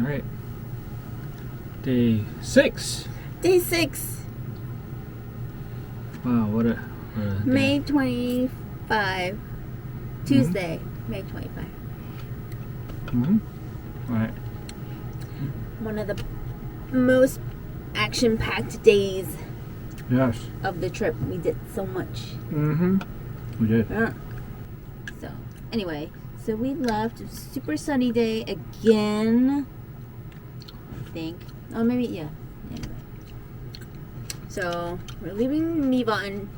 All right. Day 6. Day 6. Wow, what a May 25. Tuesday, May 25. All right. One of the most action-packed days Yes. of the trip. We did so much. We did. Yeah. So, anyway, so we left. It was a super sunny day again. I think. Oh, maybe, yeah. Anyway. So, we're leaving Mývatn.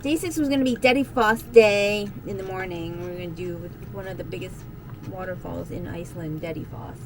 Day 6 was going to be Dettifoss Day in the morning. We're going to do one of the biggest waterfalls in Iceland, Dettifoss.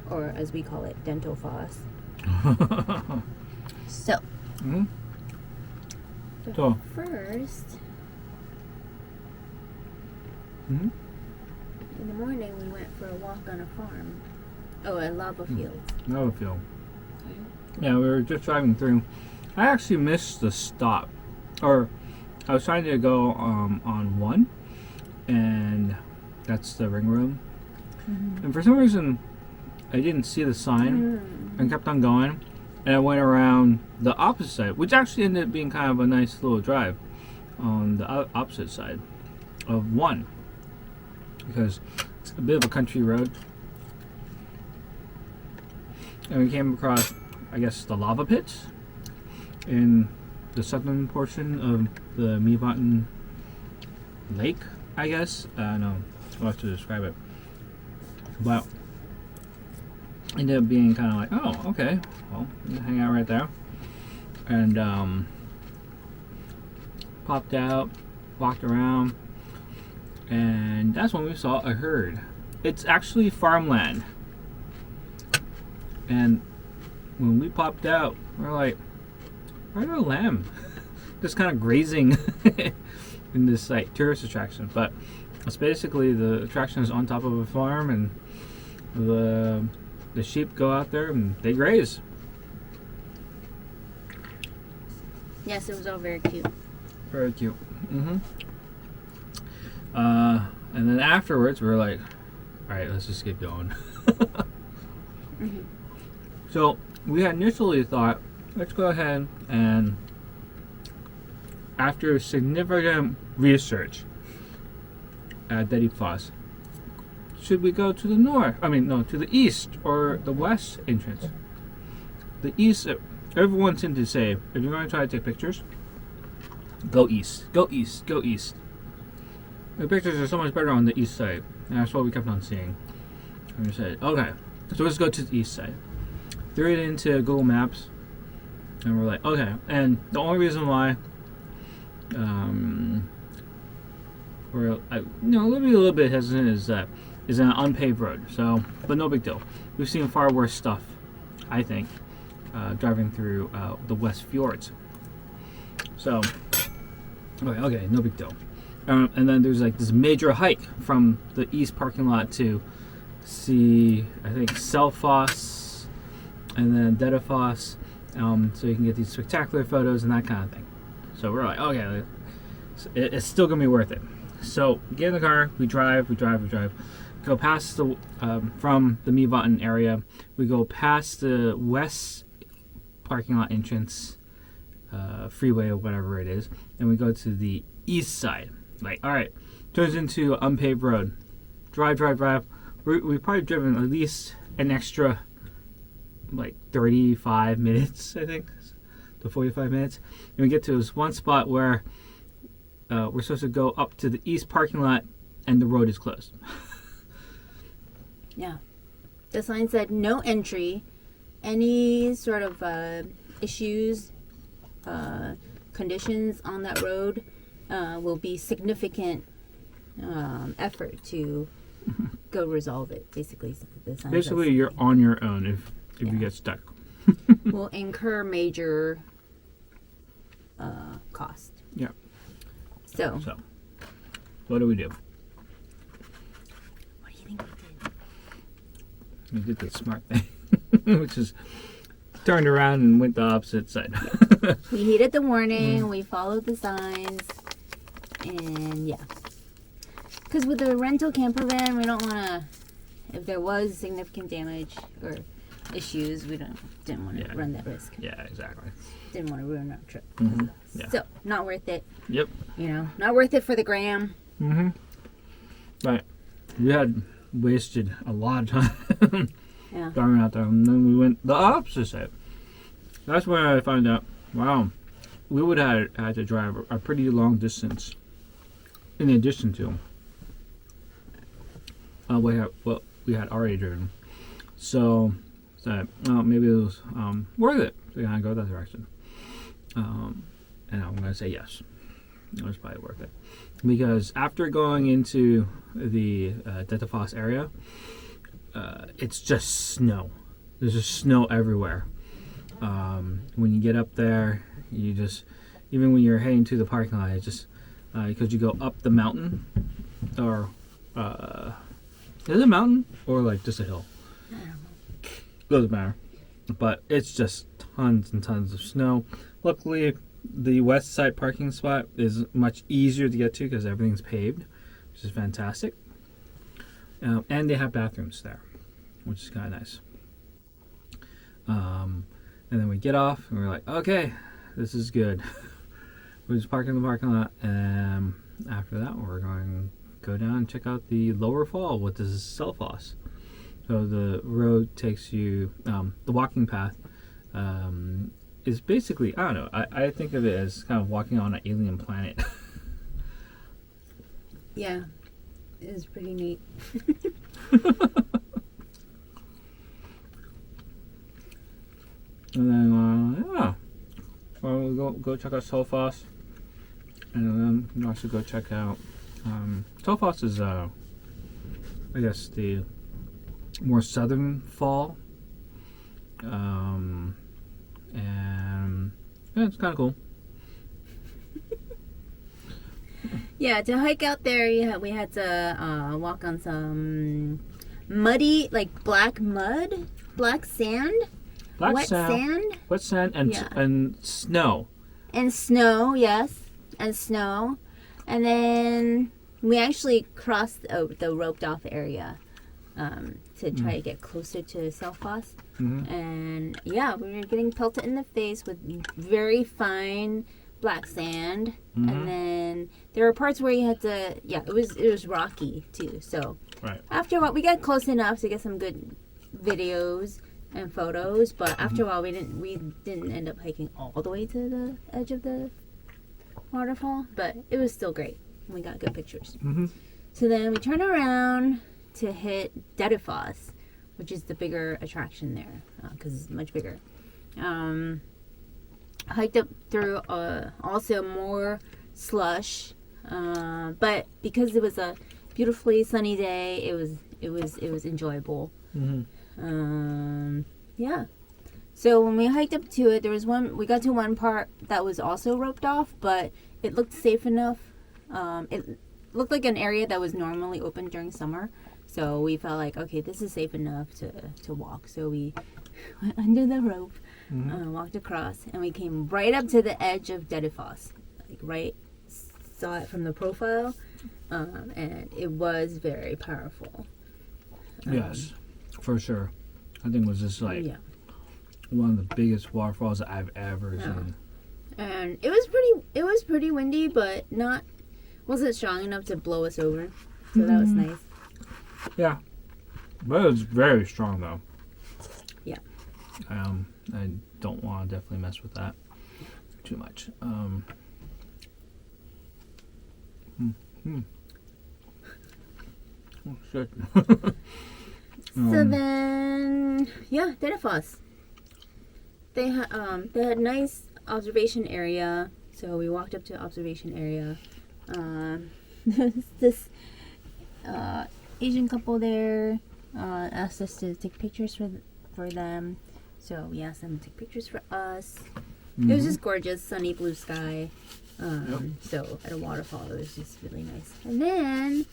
Or, as we call it, Dentofoss. So. So. First, in the morning we went for a walk on a farm. Oh, a lava field. Namafjall. Yeah, we were just driving through. I actually missed the stop. Or, I was trying to go on 1, and that's the ring road. And for some reason, I didn't see the sign and kept on going. And I went around the opposite side, which actually ended up being kind of a nice little drive on the opposite side of 1. Because it's a bit of a country road. And we came across, I guess, the lava pits in the southern portion of the Mývatn Lake, I guess. I don't know how to describe it. But ended up being kind of like, oh, okay, well, we hang out right there. And popped out, walked around, and that's when we saw a herd. It's actually farmland. And when we popped out, we're like, where's our lamb? Just kind of grazing in this like tourist attraction. But it's basically the attraction is on top of a farm, and the sheep go out there and they graze. Yes, it was all very cute. Very cute. And then afterwards, we were like, all right, let's just get going. So we had initially thought, let's go ahead and, after significant research at Dettifoss, should we go to the north? I mean, no, to the east or the west entrance. The east, everyone seemed to say, if you're going to try to take pictures, go east, go east, go east. The pictures are so much better on the east side, and that's what we kept on seeing. And we said, okay, so let's go to the east side. Threw it into Google Maps, and we're like, okay. And the only reason why we're a little bit hesitant is that is an unpaved road. So, but no big deal. We've seen far worse stuff, I think, driving through the West Fjords. So, okay, no big deal. And then there's like this major hike from the east parking lot to see, I think, Selfoss and then Dettifoss, so you can get these spectacular photos and that kind of thing. So we're like, okay, it's still gonna be worth it. So we get in the car, we drive, go past the from the Mývatn area. We go past the west parking lot entrance, freeway or whatever it is, and we go to the east side. Like, all right, turns into an unpaved road. Drive. We've probably driven at least an extra, like 35 minutes, I think, to 45 minutes. And we get to this one spot where we're supposed to go up to the east parking lot, and the road is closed. Yeah. The sign said no entry. Any sort of issues, conditions on that road will be significant effort to go resolve it. Basically, the sign Basically, says, you're on your own if you get stuck. will incur major cost. Yeah. So, what do we do? what do you think We did the smart thing, which is turned around and went the opposite side. we heeded the warning. We followed the signs, and yeah. Because with the rental camper van, we don't want to if there was significant damage or issues, we didn't want to run that risk. Yeah, exactly. Didn't want to ruin our trip. Mm-hmm. Yeah. So, not worth it. Yep. You know, not worth it for the gram. Mm-hmm. But we had wasted a lot of time driving out there, and then we went the opposite. That's where I found out, wow, we would have had to drive a pretty long distance in addition to what we had already driven. So maybe it was worth it to kind of go that direction. And I'm going to say yes. It was probably worth it. Because after going into the Dettifoss area, it's just snow. There's just snow everywhere. When you get up there, you just, even when you're heading to the parking lot, it's just, because you go up the mountain, or, is it a mountain, or like just a hill? Doesn't matter. But it's just tons and tons of snow. Luckily, the west side parking spot is much easier to get to because everything's paved, which is fantastic. And they have bathrooms there, which is kind of nice. And then we get off and we're like, okay, this is good. We just park in the parking lot, and after that we're going to go down and check out the lower fall, which is Selfoss. So the road takes you, the walking path is basically, I don't know, I think of it as kind of walking on an alien planet. Yeah, it is pretty neat. And then, we'll go check out Selfoss. And then we'll also go check out, Selfoss is, I guess, the more southern fall. And yeah, it's kind of cool. Yeah, to hike out there, we had to walk on some muddy, like black mud, black sand, wet sand, and snow. And snow, yes, and snow. And then we actually crossed the roped off area to try to get closer to Selfoss. Mm-hmm. And yeah, we were getting pelted in the face with very fine black sand. Mm-hmm. And then there were parts where you had to, it was rocky too. So after a while, we got close enough to get some good videos and photos, but after a while we didn't end up hiking all the way to the edge of the waterfall, but it was still great. We got good pictures. Mm-hmm. So then we turned around to hit Dettifoss, which is the bigger attraction there, because it's much bigger. Hiked up through also more slush, but because it was a beautifully sunny day, it was enjoyable. Mm-hmm. Yeah. So when we hiked up to it, we got to one part that was also roped off, but it looked safe enough. It looked like an area that was normally open during summer. So we felt like, okay, this is safe enough to walk. So we went under the rope, walked across, and we came right up to the edge of Dettifoss. Saw it from the profile, and it was very powerful. Yes, for sure. I think it was just like one of the biggest waterfalls that I've ever seen. And it was pretty windy, but wasn't strong enough to blow us over. So that was nice. Yeah, but it was very strong though. Yeah. I don't want to definitely mess with that too much. Oh shit. So then, Dettifoss. They had nice observation area. So we walked up to observation area. This Asian couple there asked us to take pictures for them. So we asked them to take pictures for us. It was just gorgeous, sunny blue sky. So at a waterfall, it was just really nice. And then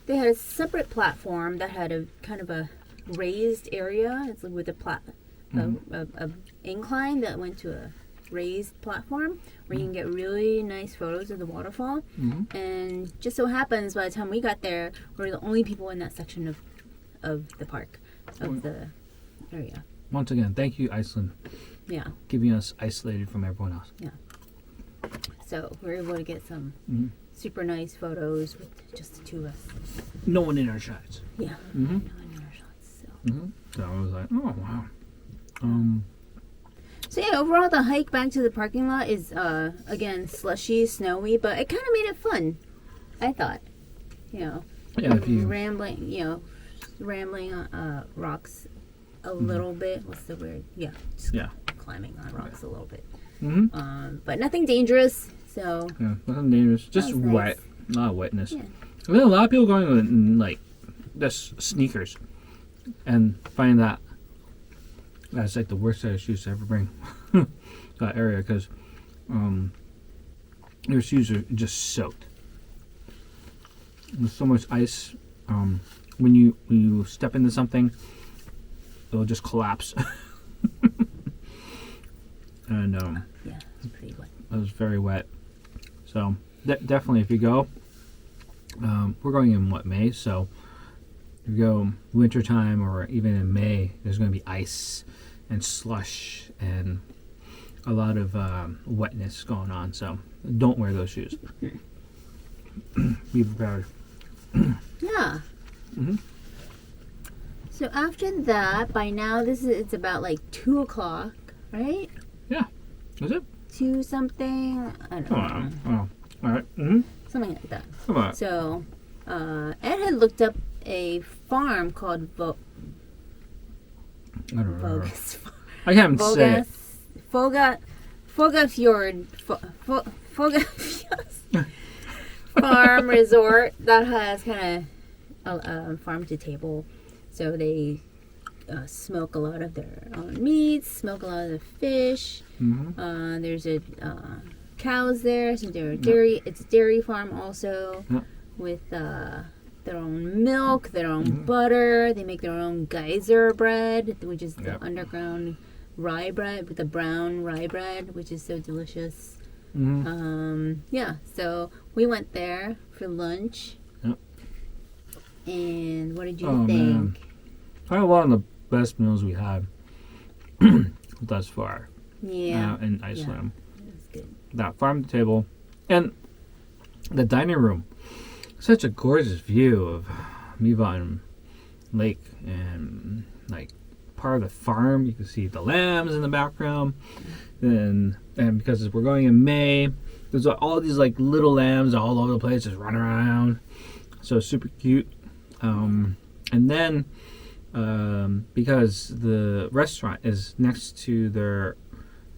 they had a separate platform that had a kind of a raised area. It's with a incline that went to a raised platform where you can get really nice photos of the waterfall. And just so happens by the time we got there, we were the only people in that section of the park, of the area. Once again, thank you, Iceland, Yeah. keeping us isolated from everyone else. So we're able to get some super nice photos with just the two of us. No one in our shots. Yeah. Mm-hmm. No other shots, so. So I was like, oh wow. So yeah, overall the hike back to the parking lot is again slushy, snowy, but it kind of made it fun. I thought, Yeah, if you rambling on rocks a little bit. What's the word? Yeah, just climbing on rocks a little bit. But nothing dangerous. So yeah, nothing dangerous. Just was nice. wet, a lot of wetness. Yeah. There's a lot of people going with like just sneakers, and finding that's like the worst set of shoes to ever bring to that area because your shoes are just soaked. There's so much ice. When you step into something, it'll just collapse. And yeah, it's pretty wet. it was very wet. So definitely, if you go, we're going in May. So if you go wintertime or even in May, there's going to be ice and slush and a lot of wetness going on. So don't wear those shoes. Be prepared. Yeah. Mhm. So after that, by now it's about like 2:00, right? Is it? 2 something. I don't know. Oh, all right. Mm-hmm. Something like that. Come on. So Ed had looked up a farm called I don't remember. Vogas. I can't say it. Vogafjós Farm Resort that has kind of farm to table. So they smoke a lot of their own meats, smoke a lot of the fish. Mm-hmm. There's cows there, so they're dairy. It's a dairy farm also with their own milk, their own butter. They make their own geyser bread, which is the underground rye bread with the brown rye bread, which is so delicious. So we went there for lunch. And what did you think? Man. Probably one of the best meals we had thus far. Yeah. In Iceland. It was good. That farm to table and the dining room. Such a gorgeous view of Mývatn Lake and like part of the farm. You can see the lambs in the background. And because we're going in May, there's all these like little lambs all over the place just running around. So super cute. And then because the restaurant is next to their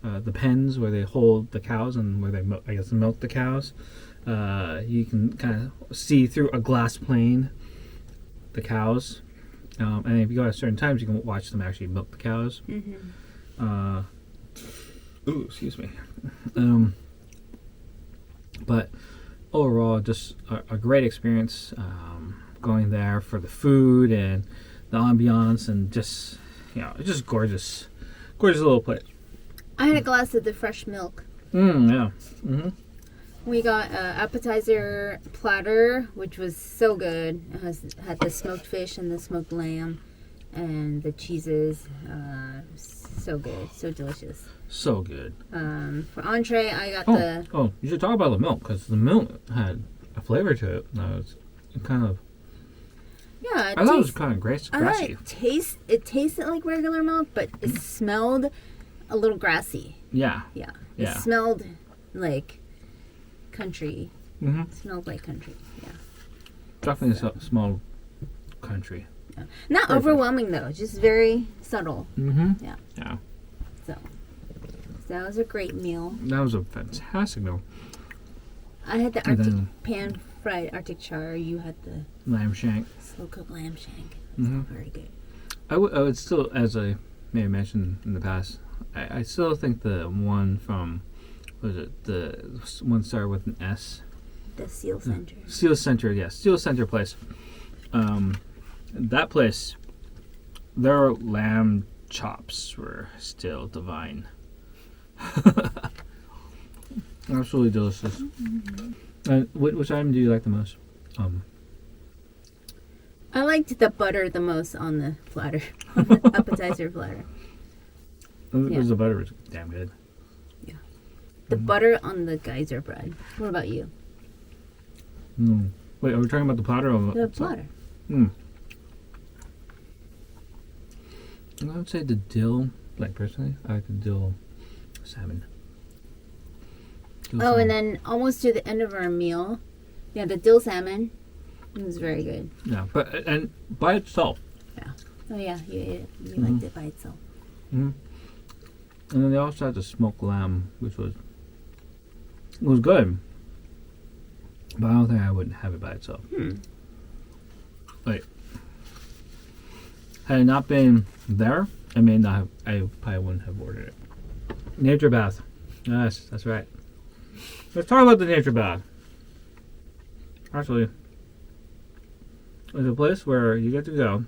the pens where they hold the cows and where they milk the cows, you can kind of see through a glass plane the cows, and if you go at certain times you can watch them actually milk the cows. Excuse me. But overall, just a great experience going there for the food and the ambiance, and just it's just gorgeous little place. I had a glass of the fresh milk. Yeah. We got an appetizer platter, which was so good. It had the smoked fish and the smoked lamb and the cheeses. So good, so delicious. So good. For entree, I got Oh, you should talk about the milk, because the milk had a flavor to it. No, it's kind of. Yeah, I thought it was kind of grassy. I thought it tasted like regular milk, but it smelled a little grassy. Yeah. Yeah. It smelled like country. Mm-hmm. It smelled like country. Yeah. Definitely a small country. Yeah. Not overwhelming though, just very subtle. Mm-hmm. Yeah. Yeah. So that was a great meal. That was a fantastic meal. I had the pan fried Arctic char. You had the Lamb shank. slow cooked lamb shank. It was very good. I would still, as I may have mentioned in the past, I still think the one from, what was it, the one started with an S? The Seal Center. Seal Center, yes. Seal Center place. That place, their lamb chops were still divine. Absolutely delicious. And which item do you like the most? I liked the butter the most on the platter, on the appetizer platter. The butter was damn good. Yeah. The butter on the geyser bread. What about you? Wait, are we talking about the platter or The platter. I would say the dill, like personally, I like the dill salmon. And then almost to the end of our meal, the dill salmon. It was very good. Yeah, and by itself. Yeah. Oh yeah, you liked it by itself. And then they also had the smoked lamb, which was good. But I don't think I would have it by itself. Like, had it not been there, I probably wouldn't have ordered it. Nature bath. Yes, that's right. Let's talk about the nature bath. Actually, it's a place where you get to go.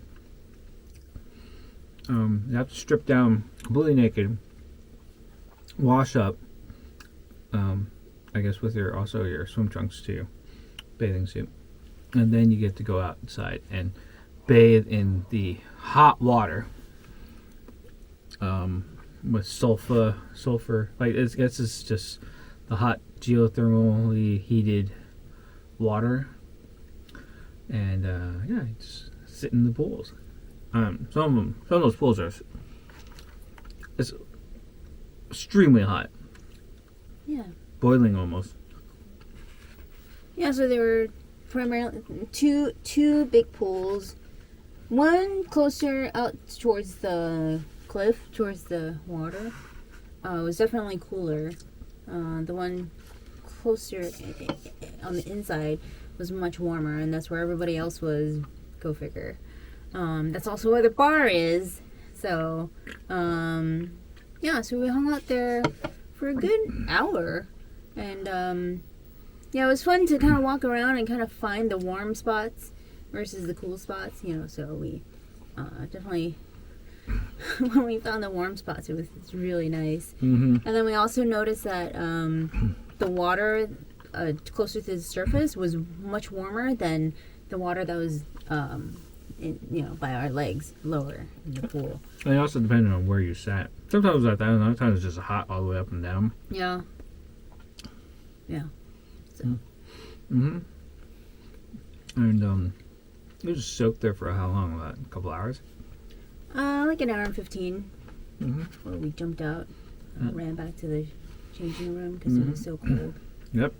You have to strip down completely naked, wash up. I guess with your swim trunks too, bathing suit, and then you get to go outside and bathe in the hot water. With sulfur. Like it's just the hot geothermally heated water, and you just sit in the pools. Some of those pools it's extremely hot. Yeah. Boiling almost. Yeah, so there were primarily two big pools. One closer out towards the cliff, towards the water, was definitely cooler. The one closer on the inside was much warmer, and that's where everybody else was. Go figure. That's also where the bar is. So, so we hung out there for a good hour. And, it was fun to kind of walk around and kind of find the warm spots versus the cool spots, so we definitely, when we found the warm spots, it's really nice. And then we also noticed that the water closer to the surface was much warmer than the water that was, by our legs, lower in the pool. And it also depended on where you sat. Sometimes it was like that, and other times it's just hot all the way up and down. Yeah. Yeah. So. And it was soaked there for how long? About a couple hours? Like an hour and 15. Before we jumped out, ran back to the changing room because it was so cold. Yep.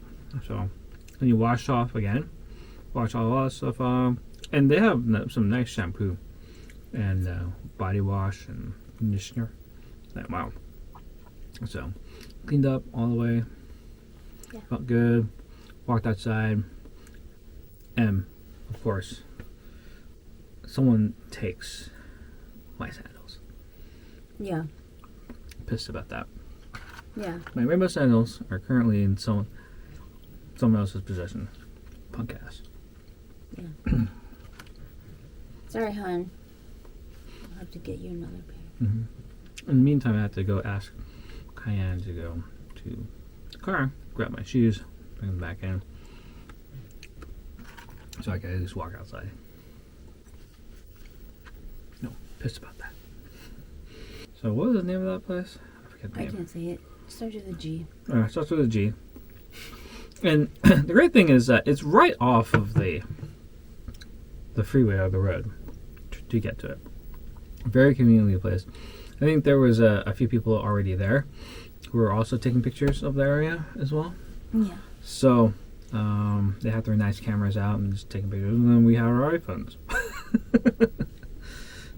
So, then you wash off again. Wash all that stuff off. And they have some nice shampoo and body wash and conditioner. Wow. So, cleaned up all the way. Yeah. Felt good. Walked outside. And, of course, someone takes my sandals. Yeah. Pissed about that. Yeah. My Rainbow Sandals are currently in someone else's possession. Punk ass. Yeah. Sorry, hon. I'll have to get you another pair. In the meantime, I had to go ask Cayenne to go to the car, grab my shoes, bring them back in, so I could at least walk outside. No, pissed about that. So what was the name of that place? I forget the name. I can't say it. It starts with a G. It starts with a G. And the great thing is that it's right off of the freeway or the road to get to it. Very conveniently placed. I think there was a few people already there who were also taking pictures of the area as well. Yeah. So they had their nice cameras out and just taking pictures, and then we had our iPhones.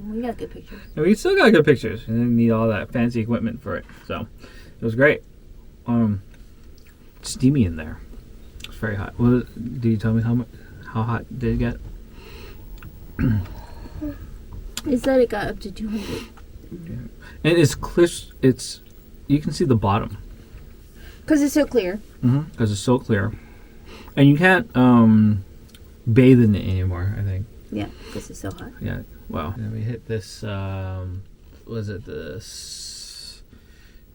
We got good pictures. And we still got good pictures. And didn't need all that fancy equipment for it. So it was great. Steamy in there. It was very hot. Well, did you tell me how hot did it get? It said it got up to 200. Yeah. And it's clear. You can see the bottom. Because it's so clear. Because it's so clear. And you can't bathe in it anymore, I think. Yeah, because it's so hot. Yeah. Wow. And then we hit this, was it the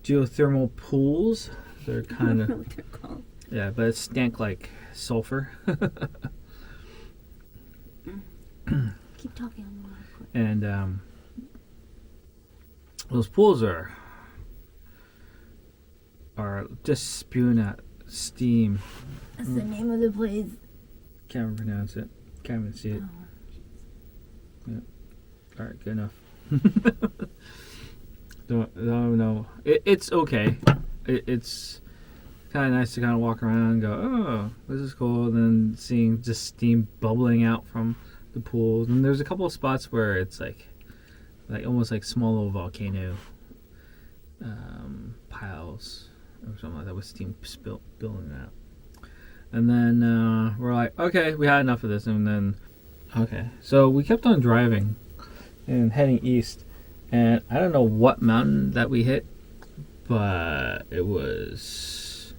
geothermal pools? They're kind of... I don't know what they're called. Yeah, but it stank like sulfur. talking on the mic. And those pools are just spewing out steam. That's the name of the place. Can't pronounce it. Can't even see it. Oh. Yeah. All right, good enough. don't know. It's okay. It's kind of nice to kind of walk around and go, oh, this is cool. And then seeing just steam bubbling out from the pools. And there's a couple of spots where it's like almost like small little volcano piles or something like that with steam spilling out. And then we're like, okay, we had enough of this. And then, okay, so we kept on driving and heading east. And I don't know what mountain that we hit, but there was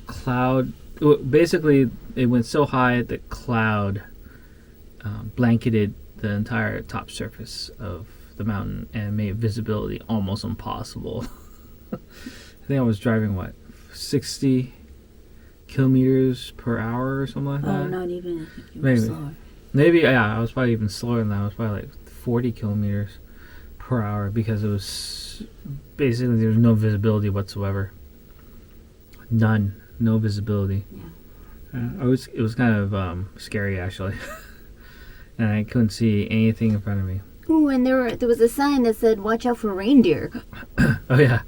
cloud. Basically, it went so high that cloud blanketed the entire top surface of the mountain and made visibility almost impossible. I think I was driving 60 kilometers per hour or something like that. Oh, not even. I think you were slower. Maybe, yeah, I was probably even slower than that. I was probably 40 kilometers per hour because it was basically there was no visibility whatsoever. None. No visibility. Yeah. It was kind of scary actually. And I couldn't see anything in front of me. Ooh, and there was a sign that said, "Watch out for reindeer." Oh yeah,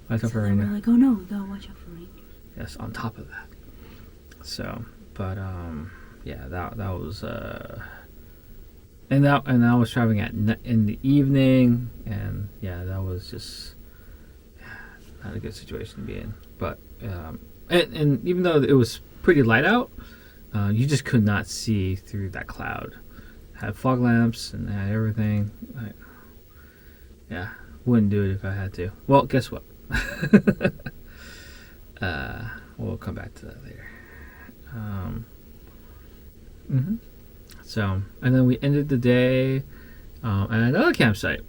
watch out for reindeer. We're like, oh no, we gotta watch out for reindeer. Yes, on top of that. So, but yeah, that was and I was traveling in the evening, and yeah, that was just not a good situation to be in. But and even though it was pretty light out, you just could not see through that cloud. Had fog lamps and had everything. Yeah, wouldn't do it if I had to. Well, guess what? We'll come back to that later. So, and then we ended the day at another campsite,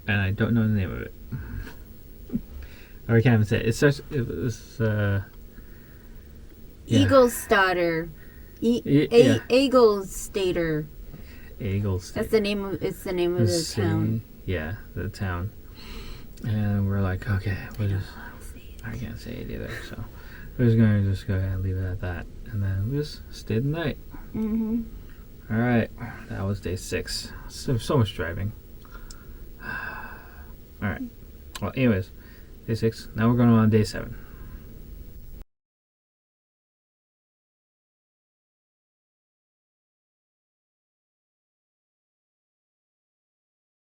and I don't know the name of it. Or I can't even say it. It was Egilsstadir. Egilsstadir. Egilsstadir. That's the name of. It's the name of the town. Yeah, the town. And we're like, okay, I can't say it either. So we're just gonna go ahead and leave it at that, and then we just stayed the night. Mm-hmm. All right, that was day 6. So much driving. All right. Well, anyways, day 6. Now we're going on day 7.